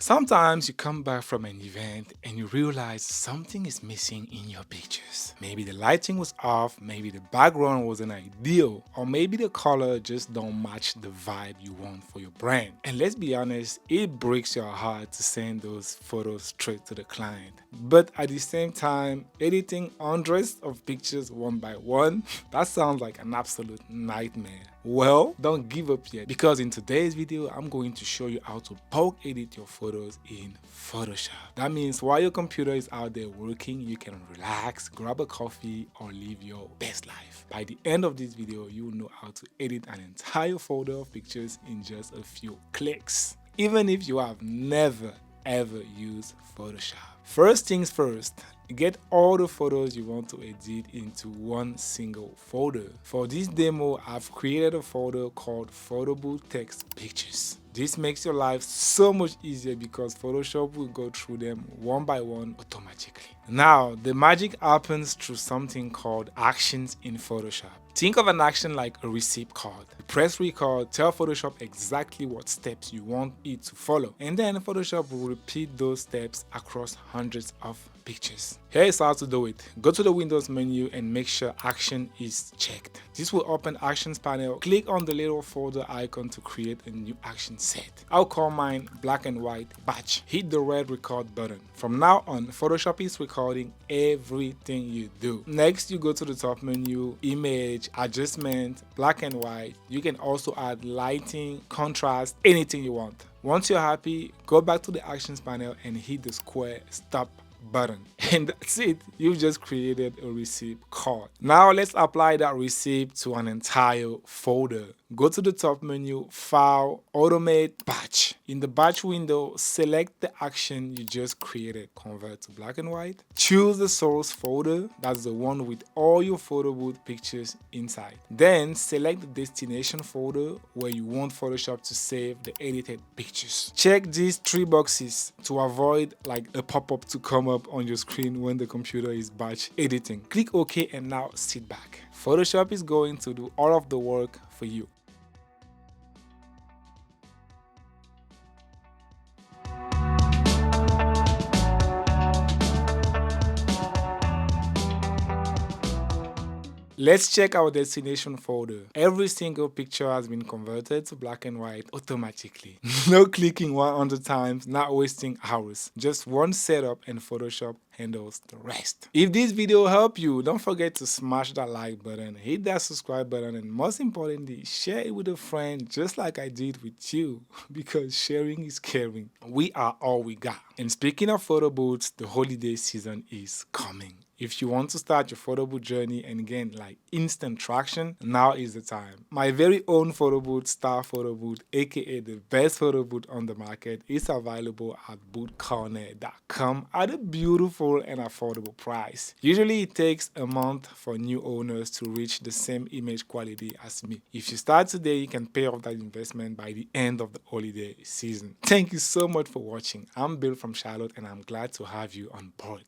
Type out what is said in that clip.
Sometimes you come back from an event and you realize something is missing in your pictures. Maybe the lighting was off, maybe the background wasn't ideal, or maybe the color just don't match the vibe you want for your brand. And let's be honest, it breaks your heart to send those photos straight to the client. But at the same time, editing hundreds of pictures one by one, that sounds like an absolute nightmare. Well, don't give up yet, because in today's video, I'm going to show you how to bulk edit your photos in Photoshop. That means while your computer is out there working, you can relax, grab a coffee, or live your best life. By the end of this video, you will know how to edit an entire folder of pictures in just a few clicks, even if you have never ever used Photoshop. First things first, get all the photos you want to edit into one single folder. For this demo, I've created a folder called photobooth text pictures. This makes your life so much easier because Photoshop will go through them one by one automatically. Now, the magic happens through something called actions in Photoshop. Think of an action like a receipt card. Press record, tell Photoshop exactly what steps you want it to follow, and then Photoshop will repeat those steps across hundreds of pictures. Here is how to do it. Go to the Windows menu and make sure action is checked. This will open Actions panel. Click on the little folder icon to create a new action set. I'll call mine black and white batch. Hit the red record button. From now on, Photoshop is recording everything you do. Next, you go to the top menu, image, adjustment, black and white. You can also add lighting, contrast, anything you want. Once you're happy, go back to the Actions panel and hit the square stop button, and that's it. You've just created a receipt card. Now let's apply that receipt to an entire folder. Go to the top menu, File, Automate, Batch. In the Batch window, select the action you just created. Convert to black and white. Choose the source folder, that's the one with all your photo booth pictures inside. Then select the destination folder where you want Photoshop to save the edited pictures. Check these three boxes to avoid like a pop-up to come up on your screen when the computer is batch editing. Click OK and now sit back. Photoshop is going to do all of the work for you. Let's check our destination folder. Every single picture has been converted to black and white automatically. No clicking 100 times, not wasting hours. Just one setup and Photoshop handles the rest. If this video helped you, don't forget to smash that like button, hit that subscribe button, and most importantly, share it with a friend just like I did with you, because sharing is caring. We are all we got. And speaking of photo booths, the holiday season is coming. If you want to start your photo booth journey and gain like instant traction, now is the time. My very own photo booth, Star Photo Booth, aka the best photo booth on the market, is available at boothcorner.com at a beautiful and affordable price. Usually it takes a month for new owners to reach the same image quality as me. If you start today, you can pay off that investment by the end of the holiday season. Thank you so much for watching. I'm Bill from Charlotte and I'm glad to have you on board.